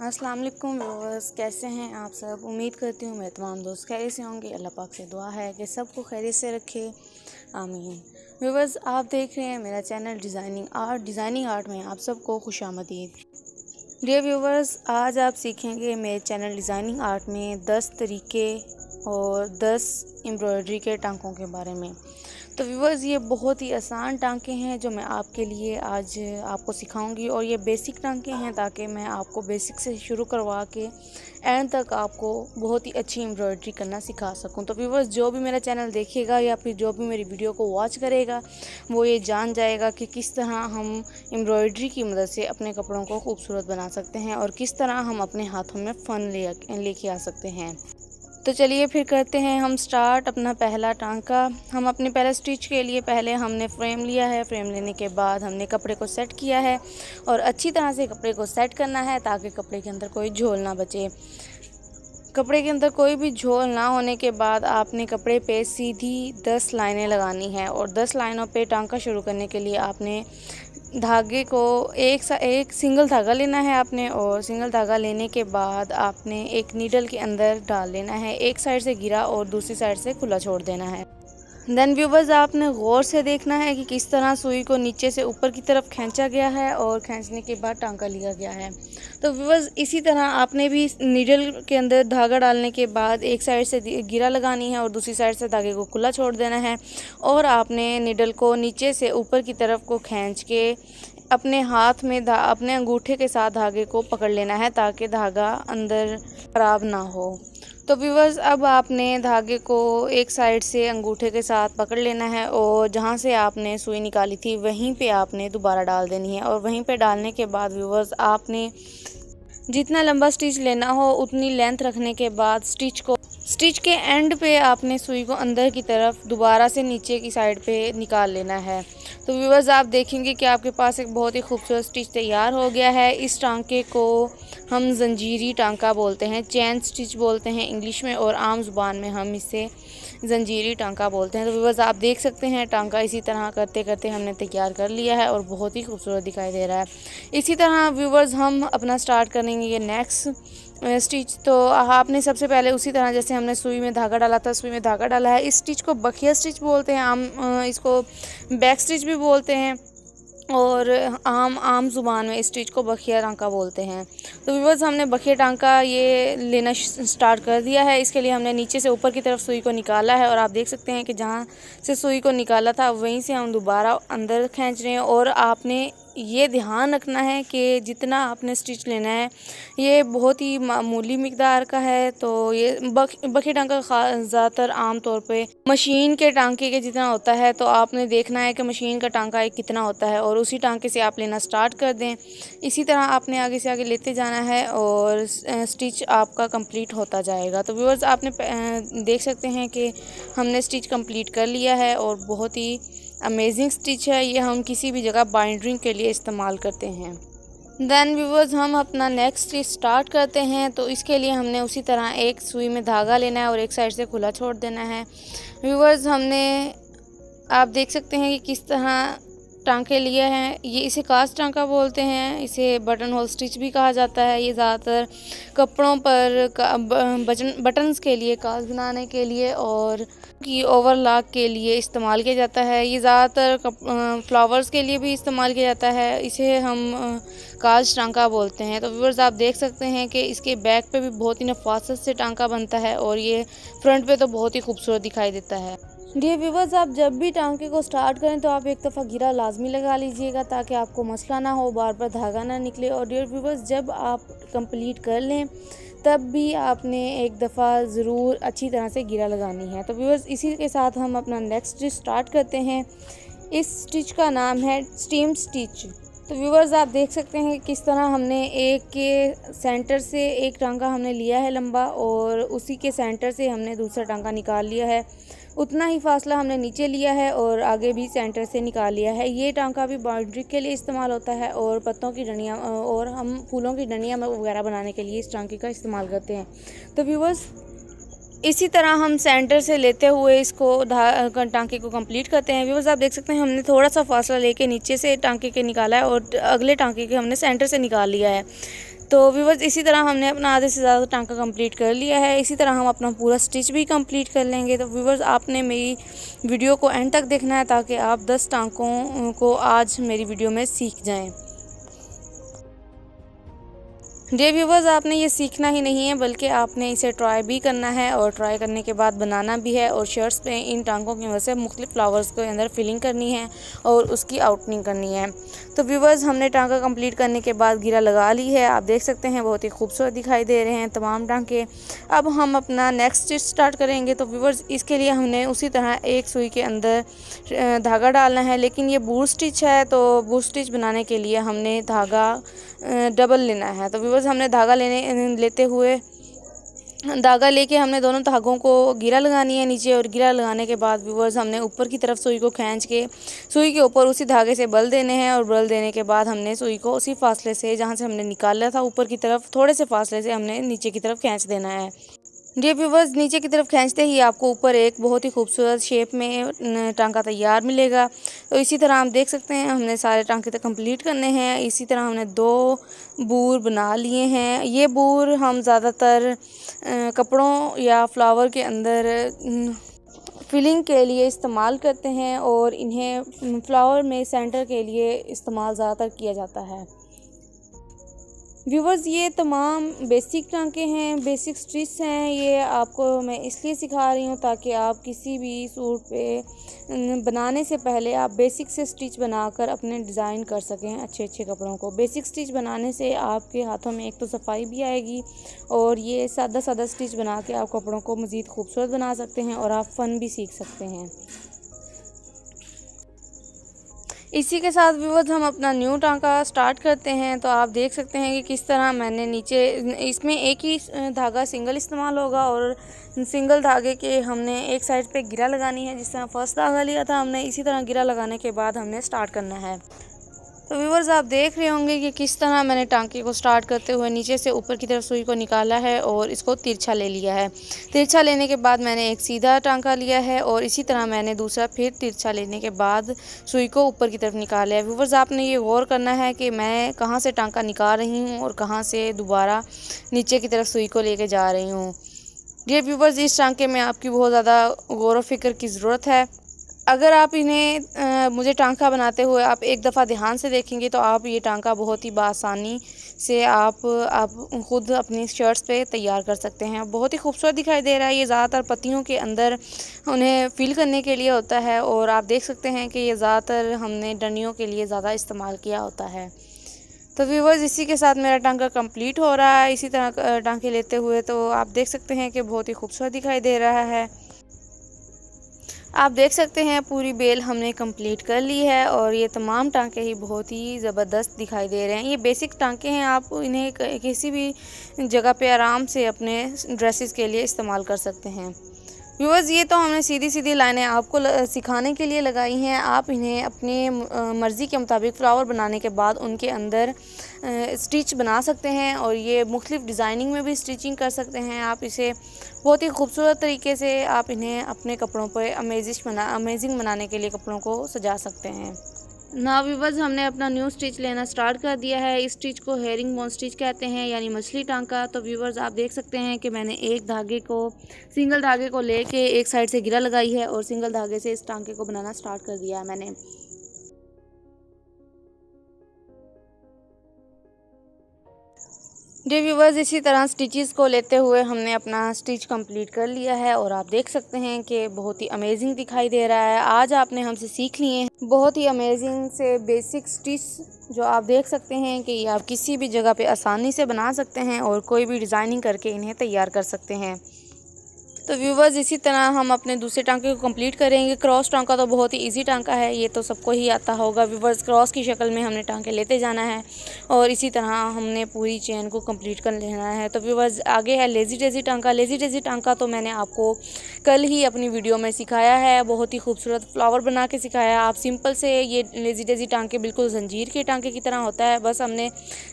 अस्सलाम वालेकुम व्यूअर्स, कैसे हैं आप सब। उम्मीद करती हूँ मेरे तमाम दोस्त खैरियत से होंगे। अल्लाह पाक से दुआ है कि सबको खैरियत से रखे, आमीन। व्यूअर्स, आप देख रहे हैं मेरा चैनल डिज़ाइनिंग आर्ट में आप सबको खुशामदीद। डियर व्यूअर्स, आज आप सीखेंगे मेरे चैनल डिज़ाइनिंग आर्ट में 10 तरीके और 10 एम्ब्रॉयडरी के टांकों के बारे में। तो व्यूअर्स, ये बहुत ही आसान टांके हैं जो मैं आपके लिए आज आपको सिखाऊंगी, और ये बेसिक टांके हैं ताकि मैं आपको बेसिक से शुरू करवा के एंड तक आपको बहुत ही अच्छी एम्ब्रॉयडरी करना सिखा सकूं। तो व्यूअर्स, जो भी मेरा चैनल देखेगा या फिर जो भी मेरी वीडियो को वॉच करेगा वो ये जान जाएगा कि किस तरह हम एम्ब्रॉयडरी की मदद से अपने कपड़ों को खूबसूरत बना सकते हैं और किस तरह हम अपने हाथों में फ़न लेके आ सकते हैं। तो चलिए फिर करते हैं हम स्टार्ट अपना पहला टांका। हम अपने पहले स्टिच के लिए पहले हमने फ्रेम लिया है। फ्रेम लेने के बाद हमने कपड़े को सेट किया है और अच्छी तरह से कपड़े को सेट करना है ताकि कपड़े के अंदर कोई झोल ना बचे। कपड़े के अंदर कोई भी झोल ना होने के बाद आपने कपड़े पे सीधी 10 लाइनें लगानी है, और 10 लाइनों पे टांका शुरू करने के लिए आपने धागे को एक सिंगल धागा लेना है आपने, और सिंगल धागा लेने के बाद आपने एक नीडल के अंदर डाल लेना है। एक साइड से गिरा और दूसरी साइड से खुला छोड़ देना है। देन व्यूवर्स, आपने गौर से देखना है कि किस तरह सुई को नीचे से ऊपर की तरफ खींचा गया है और खींचने के बाद टांका लिया गया है। तो व्यूवर्स, इसी तरह आपने भी नीडल के अंदर धागा डालने के बाद एक साइड से गिरा लगानी है और दूसरी साइड से धागे को खुला छोड़ देना है, और आपने नीडल को नीचे से ऊपर की तरफ को खींच के अपने हाथ में अपने अंगूठे के साथ धागे को पकड़ लेना है ताकि धागा अंदर खराब ना हो। तो व्यूवर्स, अब आपने धागे को एक साइड से अंगूठे के साथ पकड़ लेना है और जहाँ से आपने सुई निकाली थी वहीं पे आपने दोबारा डाल देनी है, और वहीं पे डालने के बाद व्यूवर्स, आपने जितना लंबा स्टिच लेना हो उतनी लेंथ रखने के बाद स्टिच के एंड पे आपने सुई को अंदर की तरफ दोबारा से नीचे की साइड पे निकाल लेना है। तो व्यूवर्स, आप देखेंगे कि आपके पास एक बहुत ही खूबसूरत स्टिच तैयार हो गया है। इस टांके को हम जंजीरी टांका बोलते हैं, चैन स्टिच बोलते हैं इंग्लिश में, और आम जुबान में हम इसे जंजीरी टांका बोलते हैं। तो व्यूवर्स, आप देख सकते हैं टांका इसी तरह करते करते हमने तैयार कर लिया है और बहुत ही खूबसूरत दिखाई दे रहा है। इसी तरह व्यूवर्स, हम अपना स्टार्ट करेंगे ये नेक्स्ट स्टिच। तो आपने सबसे पहले उसी तरह जैसे हमने सुई में धागा डाला था, सुई में धागा डाला है। इस स्टिच को बखिया स्टिच बोलते हैं, इसको बैक स्टिच भी बोलते हैं, और आम जुबान में इस स्टिच को बखिया टांका बोलते हैं। तो व्यूअर्स, हमने बखिया टांका ये लेना स्टार्ट कर दिया है। इसके लिए हमने नीचे से ऊपर की तरफ सुई को निकाला है, और आप देख सकते हैं कि जहाँ से सुई को निकाला था वहीं से हम दोबारा अंदर खींच रहे हैं। और आपने ये ध्यान रखना है कि जितना आपने स्टिच लेना है ये बहुत ही मामूली मिकदार का है। तो ये बखिया टांका ज़्यादातर आम तौर पे मशीन के टांके के जितना होता है, तो आपने देखना है कि मशीन का टांका एक कितना होता है और उसी टांके से आप लेना स्टार्ट कर दें। इसी तरह आपने आगे से आगे लेते जाना है और स्टिच आपका कंप्लीट होता जाएगा। तो व्यूअर्स, आपने देख सकते हैं कि हमने स्टिच कंप्लीट कर लिया है और बहुत ही अमेजिंग स्टिच है ये। हम किसी भी जगह बाइंडिंग के लिए इस्तेमाल करते हैं। देन व्यूवर्स, हम अपना नेक्स्ट स्टिच स्टार्ट करते हैं। तो इसके लिए हमने उसी तरह एक सुई में धागा लेना है और एक साइड से खुला छोड़ देना है। व्यूवर्स, आप देख सकते हैं कि किस तरह टांके लिए हैं। ये इसे काज टांका बोलते हैं, इसे बटन होल स्टिच भी कहा जाता है। ये ज़्यादातर कपड़ों पर बटन्स के लिए, काज बनाने के लिए और की ओवरलॉक के लिए इस्तेमाल किया जाता है। ये ज़्यादातर फ्लावर्स के लिए भी इस्तेमाल किया जाता है। इसे हम काज टांका बोलते हैं। तो व्यूअर्स, आप देख सकते हैं कि इसके बैक पे भी बहुत ही नफासत से टांका बनता है और ये फ्रंट पे तो बहुत ही खूबसूरत दिखाई देता है। डियर व्यूवर्स, आप जब भी टांके को स्टार्ट करें तो आप एक दफ़ा गिरा लाजमी लगा लीजिएगा ताकि आपको मसला ना हो, बार बार धागा ना निकले। और डियर व्यूवर्स, जब आप कंप्लीट कर लें तब भी आपने एक दफ़ा ज़रूर अच्छी तरह से गिरा लगानी है। तो व्यूवर्स, इसी के साथ हम अपना नेक्स्ट स्टिच स्टार्ट करते हैं। इस स्टिच का नाम है स्टीम स्टिच। तो व्यूवर्स, आप देख सकते हैं किस तरह हमने एक के सेंटर से एक टांका हमने लिया है लंबा, और उसी के सेंटर से हमने दूसरा टांका निकाल लिया है। उतना ही फासला हमने नीचे लिया है और आगे भी सेंटर से निकाल लिया है। ये टांका भी बाउंड्री के लिए इस्तेमाल होता है और पत्तों की डंडियाँ और हम फूलों की डंडियाँ वगैरह बनाने के लिए इस टांके का इस्तेमाल करते हैं। तो व्यूवर्स, इसी तरह हम सेंटर से लेते हुए इसको टांके को कंप्लीट करते हैं। व्यूअर्स, आप देख सकते हैं हमने थोड़ा सा फासला लेके नीचे से टांके के निकाला है और अगले टांके के हमने सेंटर से निकाल लिया है। तो व्यूअर्स इसी तरह हमने अपना आधे से ज़्यादा टांका कंप्लीट कर लिया है। इसी तरह हम अपना पूरा स्टिच भी कंप्लीट कर लेंगे। तो व्यूअर्स आपने मेरी वीडियो को एंड तक देखना है ताकि आप 10 टांकों को आज मेरी वीडियो में सीख जाएं। डियर व्यूवर्स, आपने ये सीखना ही नहीं है बल्कि आपने इसे ट्राई भी करना है और ट्राई करने के बाद बनाना भी है और शर्ट्स पे इन टांकों की वजह से मुख्तलिफ फ्लावर्स के अंदर फिलिंग करनी है और उसकी आउटनिंग करनी है। तो व्यूवर्स हमने टांका कंप्लीट करने के बाद गिरा लगा ली है। आप देख सकते हैं बहुत ही खूबसूरत दिखाई दे रहे हैं तमाम टांके। अब हम अपना नेक्स्ट स्टिच स्टार्ट करेंगे। तो व्यूवर्स इसके लिए हमने उसी तरह एक सुई के अंदर धागा डालना है, लेकिन ये बूट स्टिच है तो बूट स्टिच बनाने के लिए हमने धागा डबल लेना है। तो व्यूवर्स हमने धागा लेके हमने दोनों धागों को गिरा लगानी है नीचे, और गिरा लगाने के बाद व्यूवर्स हमने ऊपर की तरफ सुई को खींच के सुई के ऊपर उसी धागे से बल देने हैं, और बल देने के बाद हमने सुई को उसी फासले से जहां से हमने निकाला था ऊपर की तरफ थोड़े से फासले से हमने नीचे की तरफ खींच देना है। डियर व्यूवर्स, नीचे की तरफ खींचते ही आपको ऊपर एक बहुत ही खूबसूरत शेप में टांका तैयार मिलेगा। तो इसी तरह आप देख सकते हैं हमने सारे टांके तक कंप्लीट करने हैं। इसी तरह हमने 2 बूर बना लिए हैं। ये बूर हम ज़्यादातर कपड़ों या फ्लावर के अंदर फिलिंग के लिए इस्तेमाल करते हैं और इन्हें फ्लावर में सेंटर के लिए इस्तेमाल ज़्यादातर किया जाता है। व्यूवर्स ये तमाम बेसिक टांके हैं, बेसिक स्टिच हैं। ये आपको मैं इसलिए सिखा रही हूँ ताकि आप किसी भी सूट पे बनाने से पहले आप बेसिक से स्टिच बनाकर अपने डिज़ाइन कर सकें अच्छे अच्छे कपड़ों को। बेसिक स्टिच बनाने से आपके हाथों में एक तो सफाई भी आएगी, और ये सादा सादा स्टिच बना के आप कपड़ों को मज़ीद खूबसूरत बना सकते हैं और आप फ़न भी सीख सकते हैं। इसी के साथ व्यूवर्स हम अपना न्यू टांका स्टार्ट करते हैं। तो आप देख सकते हैं कि किस तरह मैंने नीचे इसमें एक ही धागा सिंगल इस्तेमाल होगा, और सिंगल धागे के हमने एक साइड पे गिरा लगानी है। जिस तरह फर्स्ट धागा लिया था हमने, इसी तरह गिरा लगाने के बाद हमने स्टार्ट करना है। तो व्यूवर्स आप देख रहे होंगे कि किस तरह मैंने टांके को स्टार्ट करते हुए नीचे से ऊपर की तरफ सुई को निकाला है और इसको तिरछा ले लिया है। तिरछा लेने के बाद मैंने एक सीधा टांका लिया है, और इसी तरह मैंने दूसरा फिर तिरछा लेने के बाद सुई को ऊपर की तरफ निकाला है। व्यूवर्स आपने ये गौर करना है कि मैं कहाँ से टांका निकाल रही हूँ और कहाँ से दोबारा नीचे की तरफ सुई को लेके जा रही हूँ। ये व्यूवर्स इस टांके में आपकी बहुत ज़्यादा गौर व फिक्र की ज़रूरत है। अगर आप इन्हें मुझे टांका बनाते हुए आप एक दफ़ा ध्यान से देखेंगे तो आप ये टांका बहुत ही बआसानी से आप ख़ुद अपनी शर्ट्स पे तैयार कर सकते हैं। बहुत ही खूबसूरत दिखाई दे रहा है। ये ज़्यादातर पत्तियों के अंदर उन्हें फिल करने के लिए होता है, और आप देख सकते हैं कि ये ज़्यादातर हमने डंडियों के लिए ज़्यादा इस्तेमाल किया होता है। तो व्यूवर्स इसी के साथ मेरा टांका कंप्लीट हो रहा है। इसी तरह टांके लेते हुए तो आप देख सकते हैं कि बहुत ही खूबसूरत दिखाई दे रहा है। आप देख सकते हैं पूरी बेल हमने कंप्लीट कर ली है, और ये तमाम टांके ही बहुत ही ज़बरदस्त दिखाई दे रहे हैं। ये बेसिक टांके हैं, आप इन्हें किसी भी जगह पे आराम से अपने ड्रेसेस के लिए इस्तेमाल कर सकते हैं। व्यूअर्स ये तो हमने सीधी सीधी लाइनें आपको सिखाने के लिए लगाई हैं। आप इन्हें अपने मर्ज़ी के मुताबिक फ्लावर बनाने के बाद उनके अंदर स्टिच बना सकते हैं, और ये मुख्तलिफ़ डिज़ाइनिंग में भी स्टिचिंग कर सकते हैं। आप इसे बहुत ही खूबसूरत तरीके से आप इन्हें अपने कपड़ों पर अमेजिंग बनाने के लिए कपड़ों को सजा सकते हैं। नाउ व्यूअर्स हमने अपना न्यू स्टिच लेना स्टार्ट कर दिया है। इस स्टिच को हेरिंग बोन स्टिच कहते हैं, यानी मछली टांका। तो व्यूअर्स आप देख सकते हैं कि मैंने सिंगल धागे को लेके एक साइड से गिरा लगाई है, और सिंगल धागे से इस टांके को बनाना स्टार्ट कर दिया है मैंने। जी व्यूवर्स इसी तरह स्टिचेस को लेते हुए हमने अपना स्टिच कंप्लीट कर लिया है, और आप देख सकते हैं कि बहुत ही अमेजिंग दिखाई दे रहा है। आज आपने हमसे सीख लिए हैं बहुत ही अमेजिंग से बेसिक स्टिच, जो आप देख सकते हैं कि ये आप किसी भी जगह पे आसानी से बना सकते हैं और कोई भी डिज़ाइनिंग करके इन्हें तैयार कर सकते हैं। तो व्यूवर्स इसी तरह हम अपने दूसरे टांके को कंप्लीट करेंगे। क्रॉस टांका तो बहुत ही इजी टांका है, ये तो सबको ही आता होगा। व्यूवर्स क्रॉस की शक्ल में हमने टांके लेते जाना है, और इसी तरह हमने पूरी चेन को कंप्लीट कर लेना है। तो व्यूवर्स आगे है लेज़ी डेज़ी टांका। लेज़ी डेज़ी टांका तो मैंने आपको कल ही अपनी वीडियो में सिखाया है, बहुत ही खूबसूरत फ्लावर बना के सिखाया। आप सिंपल से ये लेज़ी डेज़ी टांके बिल्कुल ज़ंजीर के टांके की तरह होता है, बस हमने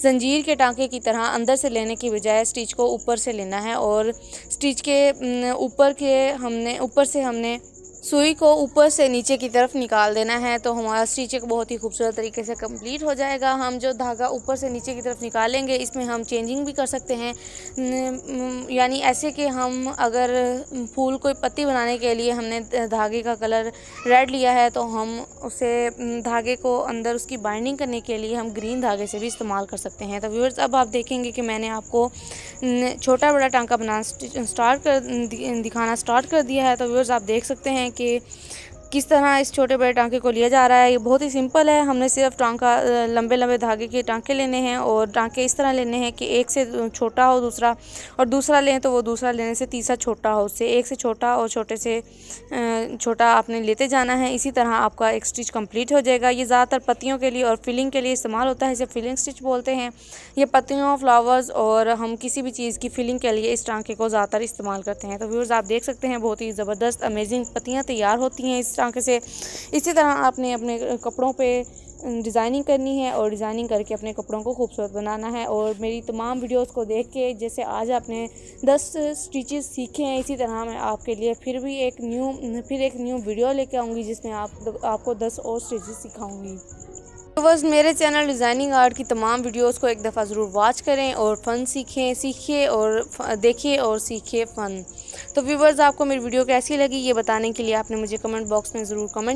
ज़ंजीर के टांके की तरह अंदर से लेने की बजाय स्टिच को ऊपर से लेना है, और स्टिच के ऊपर से हमने सुई को ऊपर से नीचे की तरफ निकाल देना है, तो हमारा स्टिच एक बहुत ही खूबसूरत तरीके से कंप्लीट हो जाएगा। हम जो धागा ऊपर से नीचे की तरफ निकालेंगे इसमें हम चेंजिंग भी कर सकते हैं, यानी ऐसे कि हम अगर फूल कोई पत्ती बनाने के लिए हमने धागे का कलर रेड लिया है तो हम उसे धागे को अंदर उसकी बाइंडिंग करने के लिए हम ग्रीन धागे से भी इस्तेमाल कर सकते हैं। तो व्यूअर्स अब आप देखेंगे कि मैंने आपको छोटा बड़ा टांका बनाना दिखाना स्टार्ट कर दिया है। तो व्यूअर्स आप देख सकते हैं कि किस तरह इस छोटे बड़े टांके को लिया जा रहा है। ये बहुत ही सिंपल है, हमने सिर्फ टांका लंबे लंबे धागे के टांके लेने हैं और टांके इस तरह लेने हैं कि एक से छोटा हो दूसरा, और दूसरा लें तो वो दूसरा लेने से तीसरा छोटा हो, उससे एक से छोटा और छोटे से छोटा आपने लेते जाना है। इसी तरह आपका एक स्टिच कंप्लीट हो जाएगा। ये ज़्यादातर पत्तियों के लिए और फिलिंग के लिए इस्तेमाल होता है, इसे फिलिंग स्टिच बोलते हैं। ये पत्तियों, फ्लावर्स और हम किसी भी चीज़ की फिलिंग के लिए इस टांके को ज़्यादातर इस्तेमाल करते हैं। तो व्यूअर्स आप देख सकते हैं बहुत ही ज़बरदस्त अमेजिंग पत्तियाँ तैयार होती हैं इस टांके से। इसी तरह आपने अपने कपड़ों पे डिज़ाइनिंग करनी है और डिज़ाइनिंग करके अपने कपड़ों को खूबसूरत बनाना है। और मेरी तमाम वीडियोस को देख के जैसे आज आपने 10 स्टिचेस सीखे हैं, इसी तरह मैं आपके लिए फिर एक न्यू वीडियो लेके आऊँगी जिसमें आपको 10 और स्टिचेस सिखाऊँगी। तो बस मेरे चैनल डिज़ाइनिंग आर्ट की तमाम वीडियोस को एक दफ़ा ज़रूर वॉच करें और फ़न सीखिए और देखिए और सीखिए फ़न। तो व्यूवर्स आपको मेरी वीडियो कैसी लगी ये बताने के लिए आपने मुझे कमेंट बॉक्स में ज़रूर कमेंट